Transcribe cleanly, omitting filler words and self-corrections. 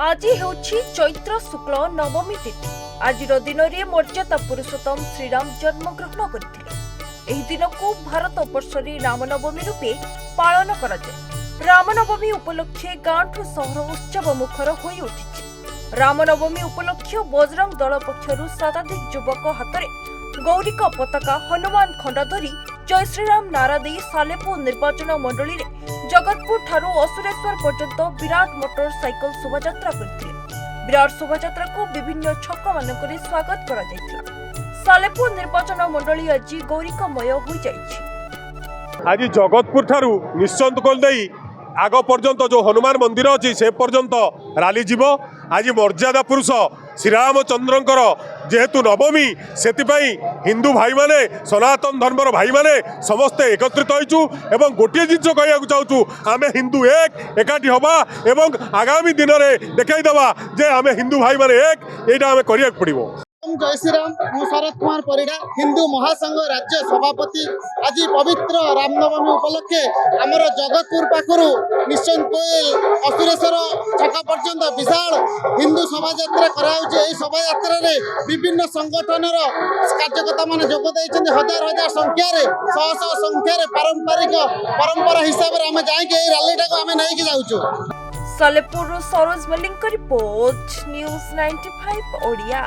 आज ହେଉଛି ଚୈତ୍ର ଶୁକ୍ଳ ନବମୀ ତିଥି। ଆଜିର ଦିନରେ ମର୍ଯ୍ୟାଦା ପୁରୁଷୋତ୍ତମ ଶ୍ରୀରାମ ଜନ୍ମଗ୍ରହଣ କରିଥିଲେ। ଏହି ଦିନକୁ ଭାରତ ବର୍ଷରେ ରାମନବମୀ ରୂପେ ପାଳନ କରାଯାଏ। ରାମନବମୀ ଉପଲକ୍ଷେ ଗାଁଠୁ ସହର ଉତ୍ସବ ମୁଖର ହୋଇ ଉଠିଛି। ରାମନବମୀ ଉପଲକ୍ଷେ ବଜରଙ୍ଗ ଦଳ ପକ୍ଷରୁ ଶତାଧିକ ଯୁବକ ହାତରେ ଗୌରିକ ପତାକା ହନୁମାନ ଖଣ୍ଡ ଧରି ଜୟ ଶ୍ରୀରାମ ନାରା ଦେଇ ସାଲେପୁର ନିର୍ବାଚନ ମଣ୍ଡଳୀରେ ଜଗତପୁର ଠାରୁ ଅସୁରେଶ୍ୱର ପର୍ଯ୍ୟନ୍ତ ବିରାଟ ମୋଟର ସାଇକେଲ ଶୋଭାଯାତ୍ରା କରିଥିଲେ। ବିରାଟ ଶୋଭାଯାତ୍ରାକୁ ବିଭିନ୍ନ ଛକମାନଙ୍କରେ ସ୍ୱାଗତ କରାଯାଇଥିଲା। ସାଲେପୁର ନିର୍ବାଚନ ମଣ୍ଡଳୀ ଆଜି ଗୌରିକମୟ ହୋଇଯାଇଛି। आज जगतपुर ठारू निश्चंत कोल देई आग पर्यंत जो हनुमान मंदिर अच्छी से पर्यंत राली जीव। आज मर्यादा पुरुष श्रीरामचंद्रंकर जेहेतु नवमी से हिंदू भाई माने सनातन धर्मर भाई माने समस्ते एकत्रित होइचु एवं गोटे जिनस कहू चाहूँ आम हिंदू एकाठी हवा एवं आगामी दिन में देखई दबा जे आम हिंदू भाई माने एटा आम करिया पड़िबो। जय श्रीराम। मु शरद कुमार परिडा हिंदू महासंघ राज्य सभापति। आज पवित्र रामनवमी उपलक्षे आमर जगतपुर पाखर निश्चंत कोयल असुरेश्वर छक पर्यंत विशाल हिंदू शोभा कराई। शोभा विभिन्न संगठन कार्यकर्ता मान जोगदे हजार हजार संख्यार शह शह संख्यार पारंपरिक परंपरा हिसाब से आम जाइए रैली टाक आम नहीं जाऊँ। Salepur Saroj Mallick report news 95 Odia.